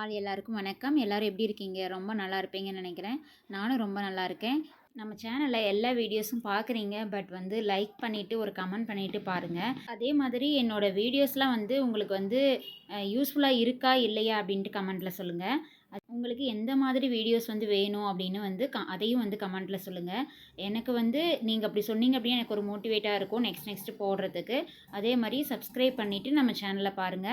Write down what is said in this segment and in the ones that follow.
All எல்லாருக்கும் வணக்கம். எல்லாரும் எப்படி இருக்கீங்க? ரொம்ப நல்லா இருப்பீங்கன்னு நினைக்கிறேன். நானும் ரொம்ப நல்லா இருக்கேன். நம்ம சேனல்ல எல்லா வீடியோஸும் பார்க்குறீங்க. பட் வந்து லைக் பண்ணிட்டு, ஒரு கமெண்ட் பண்ணிட்டு பாருங்க. அதே மாதிரி என்னோட வீடியோஸ்லாம் வந்து உங்களுக்கு வந்து யூஸ்ஃபுல்லா இருக்கா? இல்லையா? அப்படின்ட்டு கமெண்ட்ல சொல்லுங்க. உங்களுக்கு எந்த மாதிரி வீடியோஸ் வந்து வேணும் அப்படின்னு வந்து அதையும் வந்து கமெண்ட்ல சொல்லுங்க. எனக்கு வந்து நீங்க அப்படி சொன்னீங்க அப்படின்னா எனக்கு ஒரு மோட்டிவேட்டா இருக்கும் நெக்ஸ்ட் போடுறதுக்கு. அதே மாரி சப்ஸ்கிரைப் பண்ணிட்டு நம்ம சேனல பாருங்க.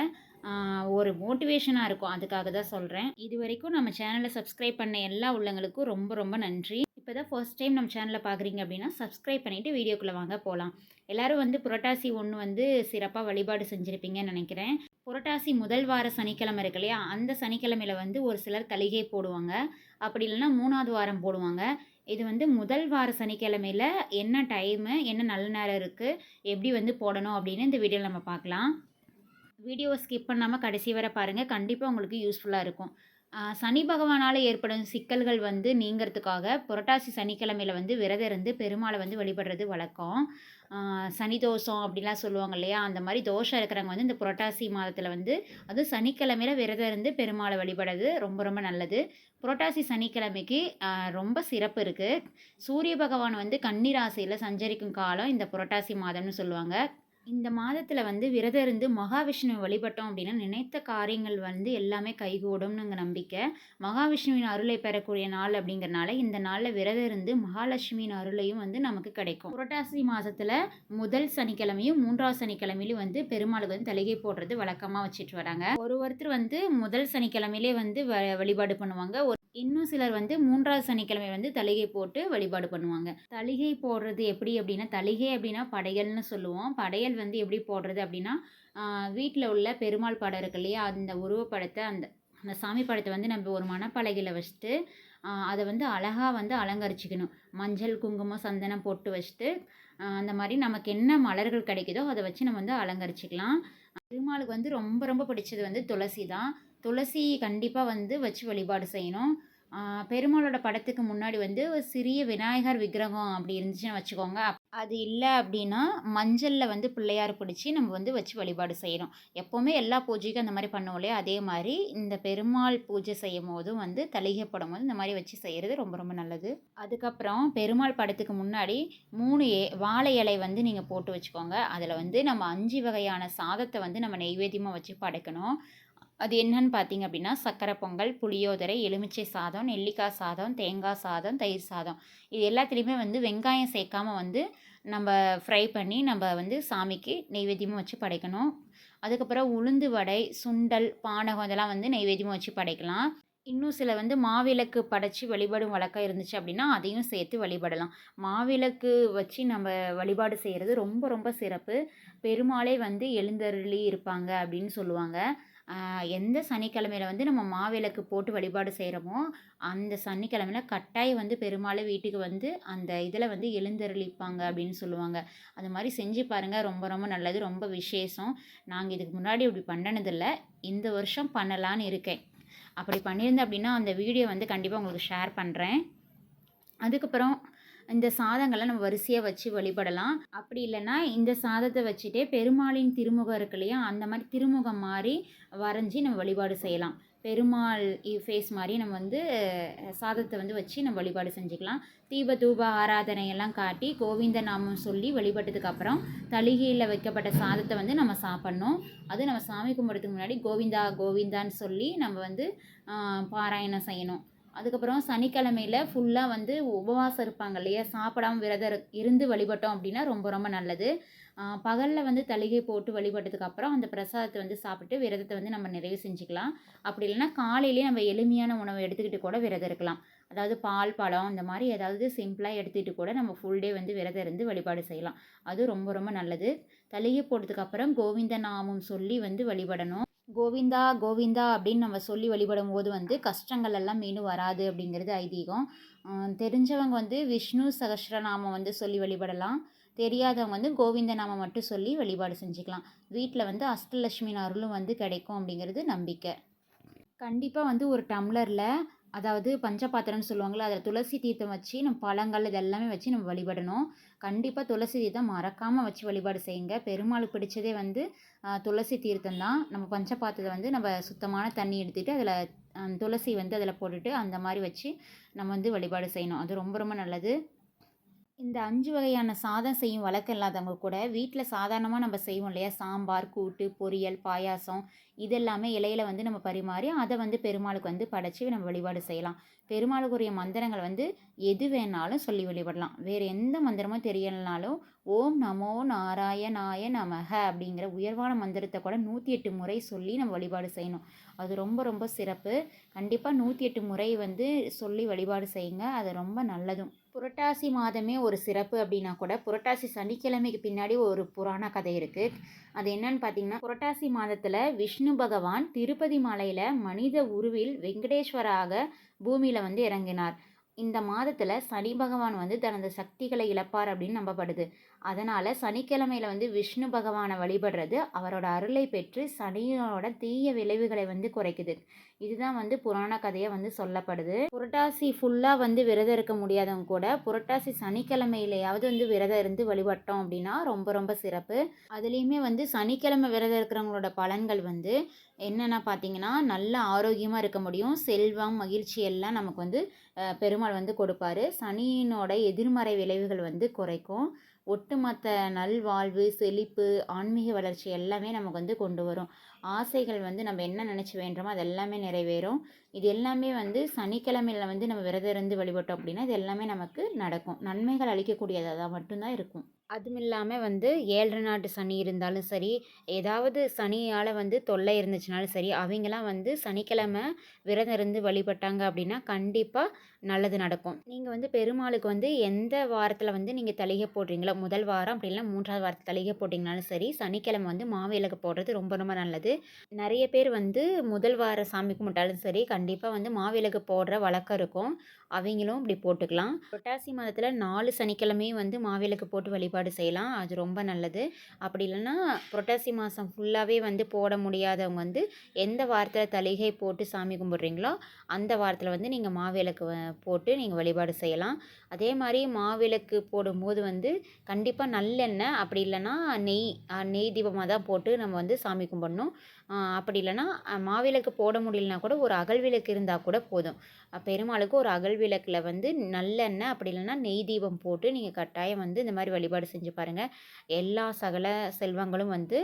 ஒரு மோட்டிவேஷனா இருக்கும். அதுக்காக தான் சொல்றேன். இதுவரைக்கும் நம்ம சேனல சப்ஸ்கிரைப் பண்ண எல்லா உள்ளங்களுக்கும் ரொம்ப ரொம்ப நன்றி. இப்ப தான் ஃபர்ஸ்ட் டைம் நம்ம சேனல பார்க்குறீங்க அப்படின்னா, சப்ஸ்கிரைப் பண்ணிட்டு வீடியோக்குள்ள வாங்க போலாம். எல்லாரும் வந்து புரட்டாசி 1 வந்து சிறப்பா வழிபாடு செஞ்சிருப்பீங்கன்னு நெனைக்கிறேன். புரட்டாசி முதல் வார சனிக்கிழமை இருக்கு இல்லையா? அந்த சனிக்கிழமையில வந்து ஒரு சிலர் தளிகை போடுவாங்க. அப்படி இல்லன்னா 3வது வாரம் போடுவாங்க. இது வந்து முதல் வார சனிக்கிழமையில என்ன டைமு, என்ன நல்ல நேரம் இருக்கு, எப்படி வந்து போடணும் அப்படின்னு இந்த வீடியோல நம்ம பார்க்கலாம். வீடியோவ ஸ்கிப் பண்ணாம கடைசி வரை பாருங்க. கண்டிப்பா உங்களுக்கு யூஸ்ஃபுல்லா இருக்கும். சனி பகவானால ஏற்படும் சிக்கல்கள் வந்து நீங்கிறதுக்காக புரட்டாசி சனிக்கிழமையில வந்து விரதம் இருந்து பெருமாள வந்து வழிபடுறது வழக்கம். சனி தோஷம் அப்படிலாம் சொல்லுவாங்க இல்லையா? அந்த மாரி தோஷம் இருக்கிறவங்க வந்து இந்த புரட்டாசி மாதத்தில வந்து அதுவும் சனிக்கிழமையில விரதம் இருந்து பெருமாள வழிபடுறது ரொம்ப ரொம்ப நல்லது. புரட்டாசி சனிக்கிழமைக்கு ரொம்ப சிறப்பு இருக்கு. சூரிய பகவான் வந்து கன்னி ராசியில சஞ்சரிக்கும் காலம் இந்த புரட்டாசி மாதம்னு சொல்லுவாங்க. இந்த மாதத்துல வந்து விரதம் இருந்து மகாவிஷ்ணுவை வழிபட்டோம் அப்படின்னா, நினைத்த காரியங்கள் வந்து எல்லாமே கைகூடும்னுங்க நம்பிக்கை. மகாவிஷ்ணுவின் அருளை பெறக்கூடிய நாள் அப்படிங்கிறனால, இந்த நாள்ல விரதம் இருந்து மகாலட்சுமியின் அருளையும் வந்து நமக்கு கிடைக்கும். புரட்டாசி மாசத்துல முதல் சனிக்கிழமையும், 3வது சனிக்கிழமையிலும் வந்து பெருமாளுக்கு வந்து தளிகை போடுறது வழக்கமா வச்சுட்டு வராங்க. ஒருத்தர் வந்து முதல் சனிக்கிழமையிலே வந்து வழிபாடு பண்ணுவாங்க. இன்னும் சிலர் வந்து 3வது சனிக்கிழமை வந்து தளிகை போட்டு வழிபாடு பண்ணுவாங்க. தளிகை போடுறது எப்படி அப்படின்னா, தளிகை அப்படின்னா படையல்னு சொல்லுவோம். படையல் வந்து எப்படி போடுறது அப்படின்னா, வீட்ல உள்ள பெருமாள் படம் இருக்கு இல்லையா? அந்த உருவப்படத்த அந்த அந்த சாமி படத்த வந்து நம்ம ஒரு மணப்பலகையில வச்சுட்டு, அத வந்து அழகா வந்து அலங்கரிச்சுக்கணும். மஞ்சள், குங்குமம், சந்தனம் பொட்டு வச்சுட்டு, அந்த மாரி நமக்கு என்ன மலர்கள் கிடைக்குதோ அத வச்சு நம்ம வந்து அலங்கரிச்சுக்கலாம். பெருமாளுக்கு வந்து ரொம்ப ரொம்ப பிடிச்சது வந்து துளசி தான். துளசி கண்டிப்பா வந்து வச்சு வழிபாடு செய்யணும். பெருமாளோட படத்துக்கு முன்னாடி வந்து ஒரு சிறிய விநாயகர் விக்கிரகம் அப்படி இருந்துச்சுன்னு வச்சுக்கோங்க. அது இல்ல அப்படின்னா, மஞ்சள்ல வந்து பிள்ளையார் பிடிச்சு நம்ம வந்து வச்சு வழிபாடு செய்யணும். எப்பவுமே எல்லா பூஜைக்கும் அந்த மாரி பண்ணுவோம் இல்லையா? அதே மாரி இந்த பெருமாள் பூஜை செய்யும்போதும் வந்து தளிகை போடும்போது இந்த மாரி வச்சு செய்றது ரொம்ப ரொம்ப நல்லது. அதுக்கப்புறம் பெருமாள் படத்துக்கு முன்னாடி 3 வாழை இலை வந்து நீங்க போட்டு வச்சுக்கோங்க. அதில வந்து நம்ம 5 வகையான சாதத்த வந்து நம்ம நெய்வேத்தியமா வச்சு படைக்கணும். அது என்னன்னு பார்த்தீங்க அப்படின்னா, சர்க்கரை பொங்கல், புளியோதரை, எலுமிச்சை சாதம், நெல்லிக்காய் சாதம், தேங்காய் சாதம், தயிர் சாதம். இது எல்லாத்துலேயுமே வந்து வெங்காயம் சேர்க்காம வந்து நம்ப ஃப்ரை பண்ணி நம்ப வந்து சாமிக்கு நெய்வேத்தியமா வச்சு படைக்கணும். அதுக்கப்புறம் உளுந்து வடை, சுண்டல், பானகம் இதெல்லாம் வந்து நெய்வேத்தியமா வச்சு படைக்கலாம். இன்னும் சில வந்து மாவிளக்கு படைச்சு வழிபடும் வழக்கம் இருந்துச்சு அப்படின்னா, அதையும் சேர்த்து வழிபடலாம். மாவிளக்கு வச்சு நம்ம வழிபாடு செய்கிறது ரொம்ப ரொம்ப சிறப்பு. பெருமாளே வந்து எழுந்தருளி இருப்பாங்க அப்படின்னு சொல்லுவாங்க. எந்த சனிக்கிழமையில வந்து நம்ம மாவிளக்கு போட்டு வழிபாடு செய்கிறோமோ, அந்த சனிக்கிழமையில கட்டாயம் வந்து பெருமாளே வீட்டுக்கு வந்து அந்த இதில வந்து எழுந்தருளிப்பாங்க அப்படின்னு சொல்லுவாங்க. அது மாரி செஞ்சு பாருங்க. ரொம்ப ரொம்ப நல்லது. ரொம்ப விசேஷம். நாங்க இதுக்கு முன்னாடி இப்படி பண்ணுனதில்ல. இந்த வருஷம் பண்ணலான்னு இருக்கேன். அப்படி பண்ணியிருந்தேன் அப்படின்னா, அந்த வீடியோ வந்து கண்டிப்பா உங்களுக்கு ஷேர் பண்றேன். அதுக்கப்புறம் இந்த சாதங்கள்லாம் நம்ம வரிசையா வச்சு வழிபடலாம். அப்படி இல்லன்னா, இந்த சாதத்த வச்சுட்டே பெருமாளின் திருமுகம் இருக்கு இல்லையா? அந்த மாரி திருமுகம் மாரி வரைஞ்சு நம்ம வழிபாடு செய்யலாம். பெருமாள் ஃபேஸ் மாரி நம்ம வந்து சாதத்த வந்து வச்சு நம்ம வழிபாடு செஞ்சுக்கலாம். தீப, தூப ஆராதனை எல்லாம் காட்டி கோவிந்த நாமம் சொல்லி வழிபட்டதுக்கு அப்புறம், தளிகையில வைக்கப்பட்ட சாதத்த வந்து நம்ம சாப்பிடணும். அதுவும் நம்ம சாமி கும்பிட்றதுக்கு முன்னாடி கோவிந்தா, கோவிந்தான்னு சொல்லி நம்ம வந்து பாராயணம் செய்யணும். அதுக்கப்புறம் சனிக்கிழமையில ஃபுல்லா வந்து உபவாசம் இருப்பாங்க இல்லையா? சாப்பிடாம விரதம் இருந்து வழிபட்டோம் அப்படின்னா ரொம்ப ரொம்ப நல்லது. பகல்ல வந்து தளிகை போட்டு வழிபட்டதுக்கு அப்புறம் அந்த பிரசாதத்த வந்து சாப்பிட்டு விரதத்த வந்து நம்ம நிறைவு செஞ்சுக்கலாம். அப்படி இல்லைன்னா காலையிலேயே நம்ம எளிமையான உணவு எடுத்துக்கிட்டு கூட விரதம் இருக்கலாம். அதாவது பால், பழம் இந்த மாரி ஏதாவது சிம்பிளா எடுத்துக்கிட்டு கூட நம்ம ஃபுல் டே வந்து விரதம் இருந்து வழிபாடு செய்யலாம். அது ரொம்ப ரொம்ப நல்லது. தளிகை போட்டதுக்கு அப்புறம் கோவிந்த நாமம் சொல்லி வந்து வழிபடணும். கோவிந்தா, கோவிந்தா அப்படின்னு நம்ம சொல்லி வழிபடும்போது வந்து கஷ்டங்கள் எல்லாம் மீண்டும் வராது அப்படிங்கிறது ஐதீகம். தெரிஞ்சவங்க வந்து விஷ்ணு சகஸ்ரநாமம் வந்து சொல்லி வழிபடலாம். தெரியாதவங்க வந்து கோவிந்த நாமம் மட்டும் சொல்லி வழிபாடு செஞ்சுக்கலாம். வீட்ல வந்து அஷ்டலட்சுமியின் அருளும் வந்து கிடைக்கும் அப்படிங்கிறது நம்பிக்கை. கண்டிப்பா வந்து ஒரு டம்ளர்ல, அதாவது பஞ்சபாத்திரம்னு சொல்லுவாங்கல்ல, அதில துளசி தீர்த்தம் வச்சு, நம்ம பழங்கள் இது எல்லாமே வச்சு நம்ம வழிபடணும். கண்டிப்பா துளசி தீர்த்தம் மறக்காம வச்சு வழிபாடு செய்யுங்க. பெருமாளுக்கு பிடிச்சதே வந்து துளசி தீர்த்தம் தான். நம்ம பஞ்சபாத்திரத்த வந்து நம்ம சுத்தமான தண்ணி எடுத்துட்டு, அதில துளசி வந்து அதில் போட்டுட்டு அந்த மாதிரி வச்சு நம்ம வந்து வழிபாடு செய்யணும். அது ரொம்ப ரொம்ப நல்லது. இந்த 5 வகையான சாதம் செய்யும் வழக்கம் இல்லாதவங்க கூட வீட்டில் சாதாரணமாக நம்ம செய்வோம் இல்லையா? சாம்பார், கூட்டு, பொரியல், பாயாசம் இதெல்லாமே இலையில வந்து நம்ம பரிமாறி அதை வந்து பெருமாளுக்கு வந்து படைச்சு நம்ம வழிபாடு செய்யலாம். பெருமாளுக்குரிய மந்திரங்கள் வந்து எது வேணாலும் சொல்லி வழிபடலாம். வேறு எந்த மந்திரமும் தெரியலனாலும் ஓம் நமோ நாராயணாய நமக அப்படிங்கிற உயர்வான மந்திரத்தை கூட 108 முறை சொல்லி நம்ம வழிபாடு செய்யணும். அது ரொம்ப ரொம்ப சிறப்பு. கண்டிப்பாக 108 முறை வந்து சொல்லி வழிபாடு செய்யுங்க. அது ரொம்ப நல்லதும். புரட்டாசி மாதமே ஒரு சிறப்பு அப்படின்னா கூட புரட்டாசி சனிக்கிழமைக்கு பின்னாடி ஒரு புராண கதை இருக்குது. அது என்னன்னு பார்த்தீங்கன்னா, புரட்டாசி மாதத்தில் விஷ்ணு பகவான் திருப்பதி மலையில் மனித உருவில் வெங்கடேஸ்வராக பூமியில் வந்து இறங்கினார். இந்த மாதத்தில் சனி பகவான் வந்து தனது சக்திகளை இழப்பார் அப்படின்னு நம்பப்படுது. அதனால் சனிக்கிழமையில் வந்து விஷ்ணு பகவானை வழிபடுறது அவரோட அருளை பெற்று சனியோட தீய விளைவுகளை வந்து குறைக்குது. இதுதான் வந்து புராண கதையாக வந்து சொல்லப்படுது. புரட்டாசி ஃபுல்லாக வந்து விரதம் இருக்க முடியாதவங்க கூட புரட்டாசி சனிக்கிழமையிலையாவது வந்து விரதம் இருந்து வழிபட்டோம் அப்படின்னா ரொம்ப ரொம்ப சிறப்பு. அதுலேயுமே வந்து சனிக்கிழமை விரதம் இருக்கிறவங்களோட பலன்கள் வந்து என்னென்ன பார்த்தீங்கன்னா, நல்ல ஆரோக்கியமாக இருக்க முடியும். செல்வம், மகிழ்ச்சி எல்லாம் நமக்கு வந்து பெருமாள் வந்து கொடுப்பாரு. சனியினோட எதிர்மறை விளைவுகள் வந்து குறைக்கும். ஒட்டுமொத்த நல்வாழ்வு, செழிப்பு, ஆன்மீக வளர்ச்சி எல்லாமே நமக்கு வந்து கொண்டு வரும். ஆசைகள் வந்து நம்ம என்ன நினச்சி வேண்டுமோ அது எல்லாமே நிறைவேறும். இது எல்லாமே வந்து சனிக்கிழமையில வந்து நம்ம விரதம் இருந்து வழிபட்டோம் அப்படின்னா இது எல்லாமே நமக்கு நடக்கும். நன்மைகள் அளிக்கக்கூடியதாக மட்டும்தான் இருக்கும். அதுவும் இல்லாமல் வந்து 7 நாட்டு சனி இருந்தாலும் சரி, ஏதாவது சனியால் வந்து தொல்லை இருந்துச்சுனாலும் சரி, அவங்களாம் வந்து சனிக்கிழமை விரதம் இருந்து வழிபட்டாங்க அப்படின்னா கண்டிப்பாக நல்லது நடக்கும். நீங்கள் வந்து பெருமாளுக்கு வந்து எந்த வாரத்தில் வந்து நீங்கள் தளிகை போடுறீங்களோ, முதல் வாரம் அப்படி இல்லைனா 3வது வாரத்தில் தளிகை போட்டிங்கனாலும் சரி, சனிக்கிழமை வந்து மாவிளக்கு போடுறது ரொம்ப ரொம்ப நல்லது. நிறைய பேர் வந்து முதல் வார சாமி கும்பிட்டாலும் சரி, கண்டிப்பாக வந்து மாவிளக்கு போடுற வழக்கம் இருக்கும். அவங்களும் இப்படி போட்டுக்கலாம். புரட்டாசி மாதத்தில் 4 சனிக்கிழமையும் வந்து மாவிளக்கு போட்டு வழிபாடு செய்யலாம். அது ரொம்ப நல்லது. அப்படி இல்லைன்னா புரட்டாசி மாதம் ஃபுல்லாகவே வந்து போட முடியாதவங்க வந்து எந்த வாரத்தில் தளிகை போட்டு சாமி கும்பிட்றீங்களோ அந்த வாரத்தில் வந்து நீங்கள் மாவிளக்கு போட்டு நீங்கள் வழிபாடு செய்யலாம். அதே மாதிரி மாவிளக்கு போடும்போது வந்து கண்டிப்பாக நல்லெண்ணெய் அப்படி இல்லைன்னா நெய் தீபமாக தான் போட்டு நம்ம வந்து சாமி கும்பிடணும். அப்படி இல்லைன்னா மாவிளக்கு போட முடியலனா கூட ஒரு அகல் விளக்கு இருந்தால் கூட போதும். பெருமாளுக்கு ஒரு அகல் விளக்கில் வந்து நல்லெண்ணெய் அப்படி இல்லைன்னா நெய் தீபம் போட்டு நீங்கள் கட்டாயம் வந்து இந்த மாதிரி வழிபாடு செஞ்சு பாருங்கள். எல்லா சகல செல்வங்களும் வந்து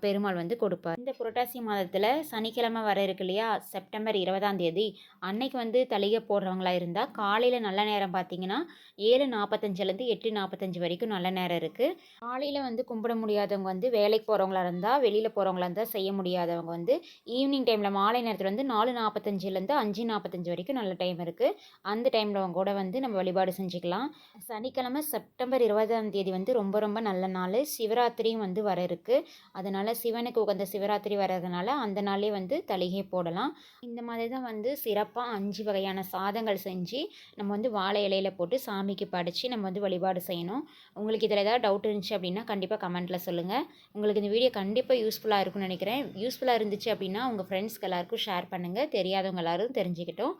பெருமாள் வந்து கொடுப்பார். இந்த புரட்டாசி மாதத்தில் சனிக்கிழமை வர இருக்கு இல்லையா? செப்டம்பர் 20ஆம் தேதி அன்னைக்கு வந்து தளிகை போடுறவங்களா இருந்தால் காலையில் நல்ல நேரம் பார்த்தீங்கன்னா 7:45லேருந்து 8:45 வரைக்கும் நல்ல நேரம் இருக்குது. காலையில் வந்து கும்பிட முடியாதவங்க வந்து வேலைக்கு போகிறவங்களா இருந்தால், வெளியில் போகிறவங்களா இருந்தால், செய்ய முடியாதவங்க வந்து ஈவினிங் டைமில் மாலை நேரத்தில் வந்து 4:45லேருந்து 5:45 வரைக்கும் நல்ல டைம் இருக்குது. அந்த டைமில் அவங்க கூட வந்து நம்ம வழிபாடு செஞ்சுக்கலாம். சனிக்கிழமை செப்டம்பர் 20ஆம் தேதி வந்து ரொம்ப ரொம்ப நல்ல நாள். சிவராத்திரியும் வந்து வர இருக்குது. அதனால் சிவனுக்கு உகந்த சிவராத்திரி வர்றதுனால அந்த நாளே வந்து தளிகை போடலாம். இந்த மாதிரி தான் வந்து சிறப்பாக 5 வகையான சாதங்கள் செஞ்சு நம்ம வந்து வாழை இலையில் போட்டு சாமிக்கு படைச்சி நம்ம வந்து வழிபாடு செய்யணும். உங்களுக்கு இதில் ஏதாவது டவுட் இருந்துச்சு அப்படின்னா கண்டிப்பாக கமெண்ட்டில் சொல்லுங்கள். உங்களுக்கு இந்த வீடியோ கண்டிப்பாக யூஸ்ஃபுல்லாக இருக்கும்னு நினைக்கிறேன். யூஸ்ஃபுல்லாக இருந்துச்சு அப்படின்னா உங்கள் ஃப்ரெண்ட்ஸ்க்கு எல்லாருக்கும் ஷேர் பண்ணுங்கள். தெரியாதவங்க எல்லாரும் தெரிஞ்சுக்கிட்டோம்.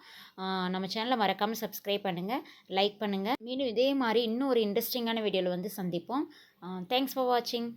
நம்ம சேனலை மறக்காமல் சப்ஸ்கிரைப் பண்ணுங்கள், லைக் பண்ணுங்கள். மீண்டும் இதே மாதிரி இன்னும் ஒரு இன்ட்ரெஸ்டிங்கான வீடியோவில் வந்து சந்திப்போம். தேங்க்ஸ் ஃபார் வாட்சிங்.